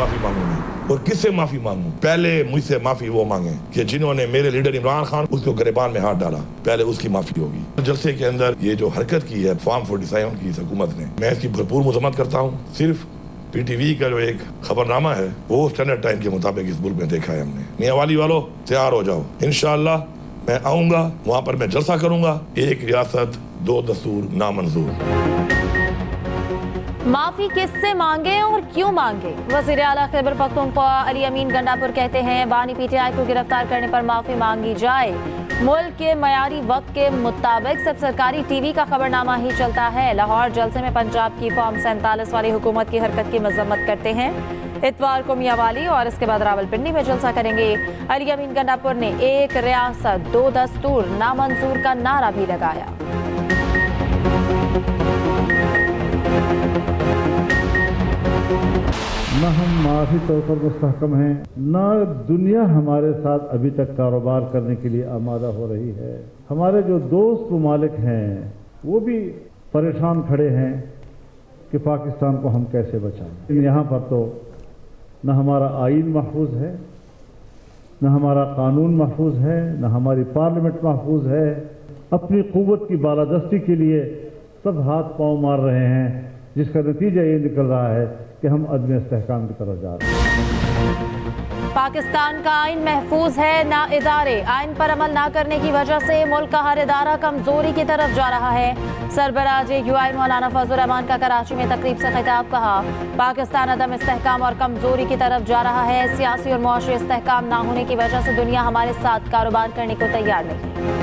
माफी मांगू मैं और किससे माफी मांगू? पहले मुझसे माफी वो मांगे कि जिन्होंने मेरे लीडर इमरान खान उसको गिरबान में हाथ डाला, पहले उसकी माफी होगी। जलसे के अंदर ये जो हरकत की है फॉर्म 47 की हुकूमत ने, मैं इसकी भरपूर मजम्मत करता हूँ। सिर्फ PTV का जो एक खबरनामा है वो स्टैंडर्ड टाइम के मुताबिक इस मुल्क में देखा है हमने। मियां वाली वालों तैयार हो जाओ, इंशाअल्लाह मैं आऊंगा, वहां पर मैं जलसा करूंगा। एक रियासत दो दस्तूर नामंजूर। माफी किससे मांगे और क्यों मांगे? वज़ीर आला खैबर पख्तूनख्वा अली अमीन गंडापुर कहते हैं बानी PTI को गिरफ्तार करने पर माफी मांगी जाए। मुल्क के मयारी वक्त के मुताबिक सिर्फ सरकारी TV का खबरनामा ही चलता है। लाहौर जलसे में पंजाब की फॉर्म 47 वाली हुकूमत की हरकत की मजम्मत करते हैं। इतवार को मियांवाली और इसके बाद रावलपिंडी में जलसा करेंगे। अली अमीन गंडापुर ने एक रियासत दो दस्तूर नामंजूर का नारा भी लगाया। न हम माफी तौर पर मुस्तहकम हैं, न दुनिया हमारे साथ अभी तक कारोबार करने के लिए आमादा हो रही है। हमारे जो दोस्त ममालिक हैं वो भी परेशान खड़े हैं कि पाकिस्तान को हम कैसे बचाएं। यहाँ पर तो न हमारा आइन महफूज है, न हमारा कानून महफूज है, न हमारी पार्लियामेंट महफूज है। अपनी क़ुव्वत की बालादस्ती के लिए सब हाथ पांव मार रहे हैं, जिसका नतीजा ये निकल रहा है कि हम अदम इस्तेहकाम की तरफ जा रहे हैं। पाकिस्तान का आइन महफूज है ना इदारे। आइन पर अमल ना करने की वजह से मुल्क का हर इदारा कमजोरी की तरफ जा रहा है। सरबराह UI मौलाना फजल रहमान का कराची में तकरीब से खिताब। कहा पाकिस्तान अदम इस्तेहकाम और कमजोरी की तरफ जा रहा है। सियासी और मुआशी इस्तेहकाम ना होने की वजह से दुनिया हमारे साथ कारोबार करने को तैयार नहीं।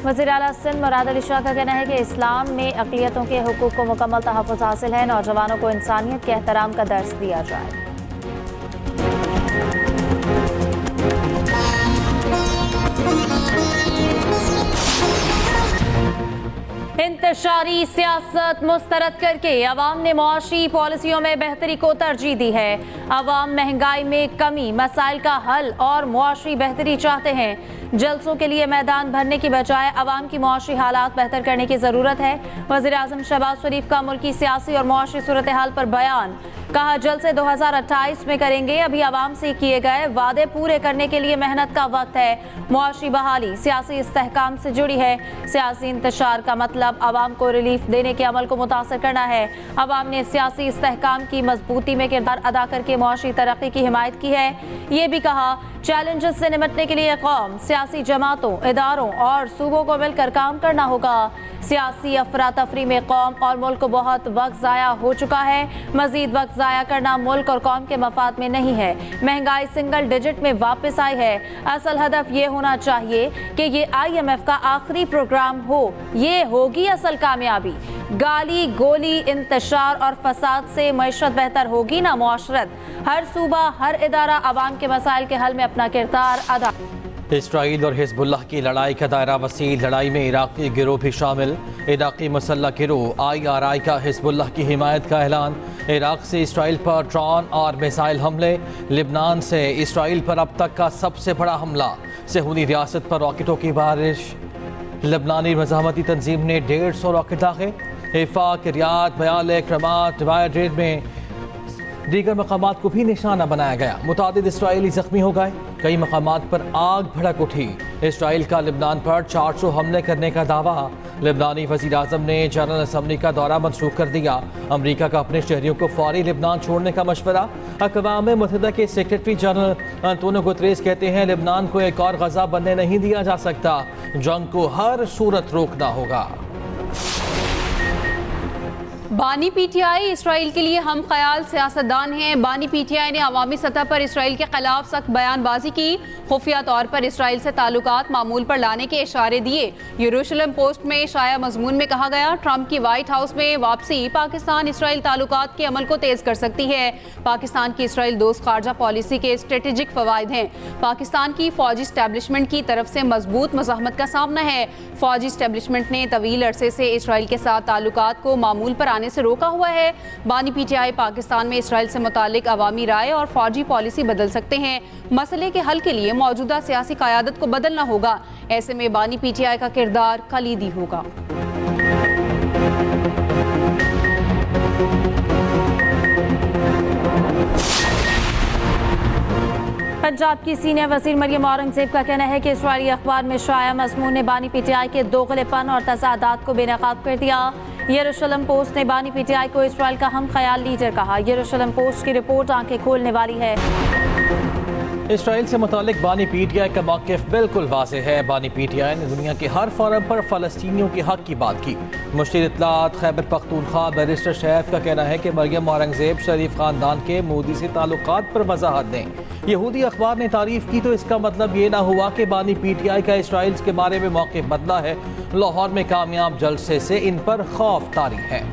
वज़ीर आला सिंध मुराद अली शाह का कहना है कि इस्लाम में अक़लियतों के हुकूक़ को मुकम्मल तहफ़्फ़ुज़ हासिल है। नौजवानों को इंसानियत के एहतराम का दर्स दिया जाए। इंतशारी सियासत मुस्तरद करके अवाम ने मुआशी पॉलिसियों में बेहतरी को तरजीह दी है। अवाम महंगाई में कमी, मसाइल का हल और मुआशी बेहतरी चाहते हैं। जलसों के लिए मैदान भरने की बजाय अवाम की मुआशी हालात बेहतर करने की ज़रूरत है। वज़ीर आज़म शहबाज शरीफ का मुल्की सियासी और मुआशी सूरत हाल पर बयान। कहा जलसे 2028 में करेंगे, अभी अवाम से किए गए वादे पूरे करने के लिए मेहनत का वक्त है। मुआशी बहाली सियासी इस्तेहकाम से जुड़ी है। सियासी इंतशार का मतलब अवाम को रिलीफ देने के अमल को मुतासर करना है। अवाम ने सियासी इस्तेहकाम की मजबूती में किरदार अदा करके मुआशी तरक्की की हिमायत की है। ये भी कहा चैलेंजेस से निपटने के लिए कौम, सियासी जमातों, इदारों और सूबों को मिलकर काम करना होगा। सियासी अफरा तफरी में कौम और मुल्क को बहुत वक्त ज़ाया हो चुका है। मजीद वक्त ज़ाया करना मुल्क और कौम के मफाद में नहीं है। महंगाई सिंगल डिजिट में वापस आई है। असल हदफ ये होना चाहिए कि ये IMF का आखिरी प्रोग्राम हो। ये होगी असल कामयाबी। गाली गोली, इंतशार और फसाद से मईशत बेहतर होगी ना मुआशरत। हर सूबा, हर इदारा अवाम के मसाइल के हल में अपना किरदार अदा। इसराइल और हिजबुल्लाह की लड़ाई का दायरा वसी। लड़ाई में इराकी गिरोह भी शामिल। इराकी मसल्ला गिरोह IRI का हिजबुल्लाह की हिमायत का ऐलान। इराक से इसराइल पर ड्रोन और मिसाइल हमले। लिबनान से इसराइल पर अब तक का सबसे बड़ा हमला। सहूनी रियासत पर रॉकेटों की बारिश। लबनानी मज़ाहमती तंजीम ने 150 रॉकेट दागे। इफाक, रियाद, बयाले, क्रमात, वायड्रेड में दीगर मकामात को भी निशाना बनाया गया। मुतादिद इसराइली जख्मी हो गए। कई मकामात पर आग भड़क उठी। इसराइल का लिबनान पर 400 हमले करने का दावा। लिबनानी वज़ीर आज़म ने जनरल असम्बली का दौरा मनसूख कर दिया। अमरीका का अपने शहरियों को फौरी लिबनान छोड़ने का मशवरा। अक़वाम मुत्तहिदा के सेक्रेटरी जनरल अंतोनियो गुतरेस कहते हैं लिबनान को एक और गज़ा बनने नहीं दिया जा सकता। जंग को हर सूरत रोकना होगा। बानी PTI इसराइल के लिए हम ख्याल सियासतदान हैं। बानी PTI ने अवामी सतह पर इसराइल के खिलाफ सख्त बयानबाजी की। खुफिया तौर पर इसराइल से ताल्लुकात मामूल पर लाने के इशारे दिए। यरूशलेम पोस्ट में शाया मजमून में कहा गया ट्रंप की व्हाइट हाउस में वापसी पाकिस्तान इसराइल ताल्लुकात के अमल को तेज कर सकती है। पाकिस्तान की इसराइल दोस्त खारजा पॉलिसी के स्ट्रेटेजिक फवायद हैं। पाकिस्तान की फौजी स्टैब्लिशमेंट की तरफ से मजबूत मज़ाहमत का सामना है। फौजी स्टैब्लिशमेंट ने तवील अरसे से इसराइल के साथ ताल्लुकात को मामूल पर जाने से रोका हुआ है। बानी पीटीआई पाकिस्तान में इसराइल से मुतालिक अवामी राय और फौजी पॉलिसी बदल सकते हैं। मसले के हल के लिए मौजूदा सियासी क़यादत को बदलना होगा। ऐसे में बानी पीटीआई का किरदार कलीदी होगा। पंजाब की सीनियर वज़ीर मरियम औरंगज़ेब का कहना है कि इस्राईली अखबार में शाया मज़मून ने बानी पीटीआई के दोगलेपन और तज़ादात को बेनकाब कर दिया। यरूशलेम पोस्ट ने बानी पीटीआई को इसराइल का हम ख्याल लीडर कहा। यरूशलेम पोस्ट की रिपोर्ट आंखें खोलने वाली है। इसराइल से मुतालिक बानी पीटीआई का मौक़िफ़ बिल्कुल वाज़ेह है। बानी पीटीआई ने दुनिया के हर फोरम पर फ़लस्तीनियों के हक़ की बात की। मुश्तिर इत्तलात खैबर पख्तूनख्वा बैरिस्टर शैफ का कहना है कि मरियम औरंगज़ेब शरीफ ख़ानदान के मोदी से ताल्लुकात पर वजाहत दें। यहूदी अखबार ने तारीफ़ की तो इसका मतलब ये ना हुआ कि बानी पीटीआई का इसराइल के बारे में मौक़िफ़ बदला है। लाहौर में कामयाब जलसे से इन पर खौफ तारी है।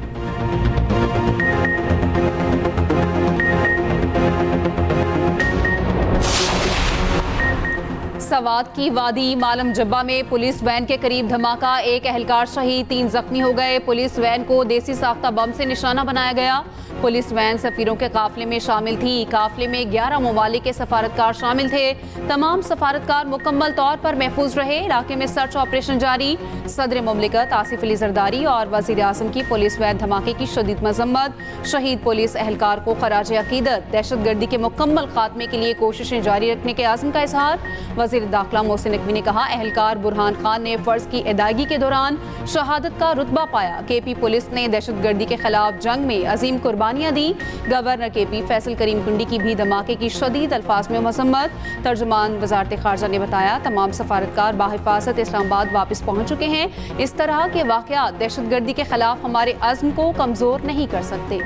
सवात की वादी मालम जब्बा में पुलिस वैन के करीब धमाका, एक एहलकार शहीद, 3 जख्मी हो गए। पुलिस वैन को देसी साख्ता बम से निशाना बनाया गया। पुलिस वैन सफीरों के काफिले में शामिल थी। काफिले में 11 ममालिक के सफारतकार शामिल थे। तमाम सफारतकार मुकम्मल तौर पर महफूज रहे। इलाके में सर्च ऑपरेशन जारी। सदर मुमलिकत आसिफ अली जरदारी और वज़ीर आज़म की पुलिस वैन धमाके की शदीद मजम्मत। शहीद पुलिस एहलकार को खराज अकीदत। दहशत गर्दी के मुकम्मल खात्मे के लिए कोशिशें जारी रखने के आज़म का इजहार। वज़ीर दाखिला मोहसिन नकवी ने कहा, एहलकार बुरहान खान ने फ़र्ज की अदायगी के दौरान शहादत का रुतबा पाया। केपी पुलिस ने दहशत गर्दी के खिलाफ जंग में अजीम कुर्बानियाँ दी। गवर्नर केपी फैसल करीम कुंडी की भी धमाके की शदीद अल्फाज में मजम्मत। तर्जुमान वजारत खारजा ने बताया, तमाम सफारतकार बाहिफाजत इस्लामाबाद वापस पहुँच चुके हैं। इस तरह के वाक़यात दहशत गर्दी के खिलाफ हमारे अज़्म को कमज़ोर नहीं कर सकते।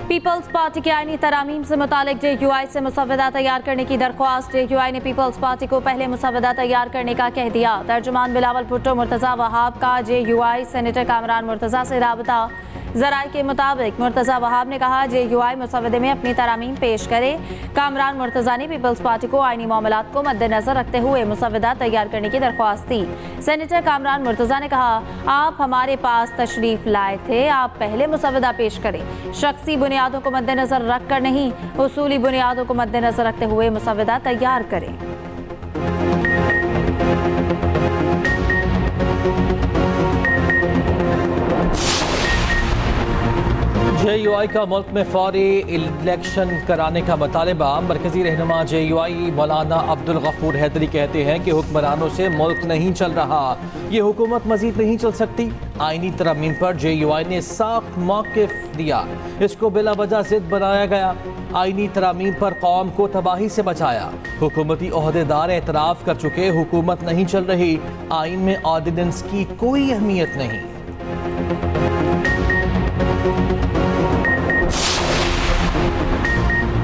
पीपल्स पार्टी के आईनी तरामीम से मुतालिक JUI से मुसव्वदा तैयार करने की दरख्वास्त। JUI ने पीपल्स पार्टी को पहले मुसव्वदा तैयार करने का कह दिया। तर्जुमान बिलावल भुट्टो मुर्तज़ा वहाब का JUI सेनेटर कामरान मुर्तज़ा से राबता। ज़राए के मुताबिक मुर्तज़ा वहाब ने कहा, JUI मुसव्वदे में अपनी तरामीम पेश करे। कामरान मुर्तज़ा ने पीपल्स पार्टी को आईनी मामलात को मद्देनज़र रखते हुए मुसव्वदा तैयार करने की दरख्वास्त दी। सेनेटर कामरान मुर्तज़ा ने कहा, आप हमारे पास तशरीफ लाए थे, आप पहले मुसव्वदा पेश करें। शख्सी बुनियादों को मद्देनज़र रख कर नहीं, उसूली बुनियादों को मद्देनज़र रखते हुए मुसव्वदा तैयार करें। JUI का मुल्क में फौरी इलेक्शन कराने का मुतालबा। मरकजी रहनुमा JUI मौलाना अब्दुल गफूर हैदरी कहते हैं कि हुक्मरानों से मुल्क नहीं चल रहा, ये हुकूमत मजीद नहीं चल सकती। आईनी तरमीम पर JUI ने साख्त मौक़िफ़ दिया, इसको बिला वजह ज़िद बनाया गया। आईनी तरमीम पर कौम को तबाही से बचाया। हुकूमती ओहदेदार एतराफ़ कर चुके, हुकूमत नहीं चल रही। आइन में ऑर्डिनेंस की कोई अहमियत नहीं।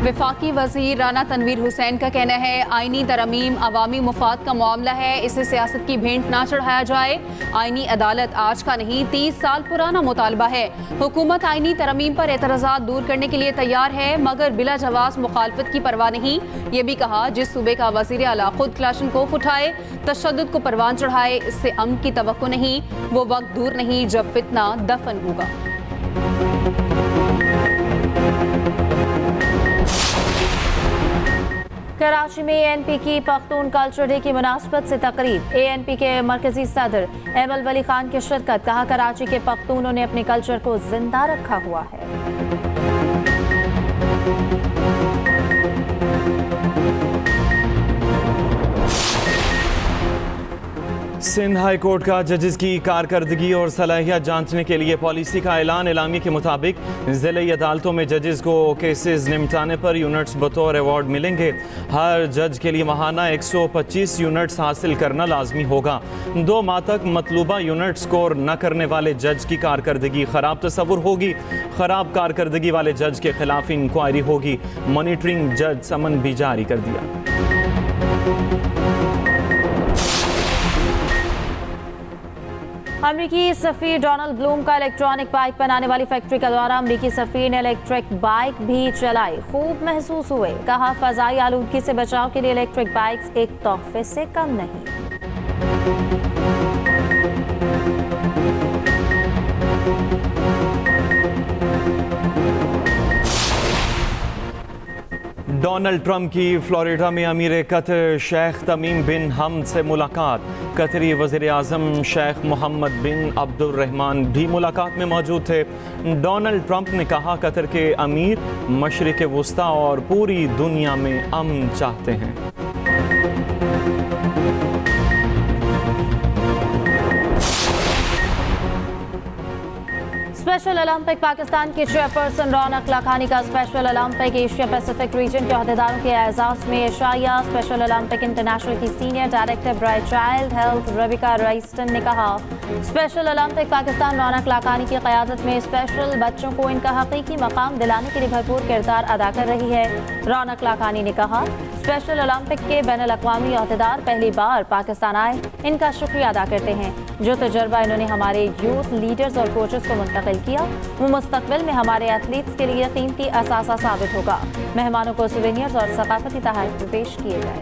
वफाकी वज़ीर राना तनवीर हुसैन का कहना है, आईनी तरमीम अवामी मुफाद का मामला है, इसे सियासत की भेंट ना चढ़ाया जाए। आईनी अदालत आज का नहीं 30 साल पुराना मुतालबा है। हुकूमत आईनी तरमीम पर एतराज़ात दूर करने के लिए तैयार है, मगर बिला जवाज़ मुखालफत की परवाह नहीं। ये भी कहा, जिस सूबे का वज़ीर आला खुद क्लाशनकोफ उठाए, तशद्दुद को परवान चढ़ाए, इससे अमन की तवक्को नहीं। वो वक्त दूर नहीं जब फितना दफन होगा। कराची में ANP की पख्तून कल्चर डे की मुनासबत से तकरीब। ANP के मरकजी सदर एमल वली खान की शिरकत। कहा, कराची के पख्तूनों ने अपने कल्चर को जिंदा रखा हुआ है। सिंध हाई कोर्ट का जजेस की कारकर्दगी और सलाहियत जांचने के लिए पॉलिसी का ऐलान। एलामी के मुताबिक ज़िले अदालतों में जजेस को केसेस निपटाने पर यूनिट्स बतौर अवार्ड मिलेंगे। हर जज के लिए माहाना 125 यूनिट्स हासिल करना लाजमी होगा। 2 माह तक मतलूबा यूनिट स्कोर न करने वाले जज की कारकर्दगी खराब तस्वुर होगी। खराब कारकर्दगी वाले जज के खिलाफ इंक्वायरी होगी। मॉनिटरिंग जज समन भी जारी कर दिया। अमरीकी सफ़ीर डोनाल्ड ब्लूम का इलेक्ट्रॉनिक बाइक बनाने वाली फैक्ट्री का दौरा। अमरीकी सफ़ीर ने इलेक्ट्रिक बाइक भी चलाई, खूब महसूस हुए। कहा, फ़ज़ाई आलूदगी से बचाव के लिए इलेक्ट्रिक बाइक्स एक तोहफे से कम नहीं। डोनाल्ड ट्रंप की फ्लोरिडा में अमीर कतर शेख तमीम बिन हमद से मुलाकात। कतरी वज़ीर आज़म शेख मोहम्मद बिन अब्दुर्रहमान भी मुलाकात में मौजूद थे। डोनाल्ड ट्रंप ने कहा कतर के अमीर मशरिक़ वुस्ता और पूरी दुनिया में अमन चाहते हैं। स्पेशल ओलंपिक पाकिस्तान के चेयरपर्सन रौनक लाखानी का Special Olympic Asia Pacific region के अहदेदारों के एजाज में एशिया। स्पेशल ओलंपिक इंटरनेशनल की senior director bright child health रबिका राइस्टन ने कहा स्पेशल ओलंपिक पाकिस्तान रौनक लाखानी की क़यादत में स्पेशल बच्चों को इनका हकीकी मकाम दिलाने के लिए भरपूर किरदार अदा कर रही है। रौनक लाखानी ने कहा स्पेशल ओलंपिक के बैनुल अक़वामी अहदेदार पहली बार पाकिस्तान आए, इनका शुक्रिया अदा करते हैं। जो तजर्बा इन्होंने हमारे यूथ लीडर्स और कोचेस को मुंतकिल किया वो मुस्तकबिल में हमारे एथलीट्स के लिए कीमती असासा साबित होगा। मेहमानों को सुवेनियर्स और सकाफती तोहफे पेश किए गए।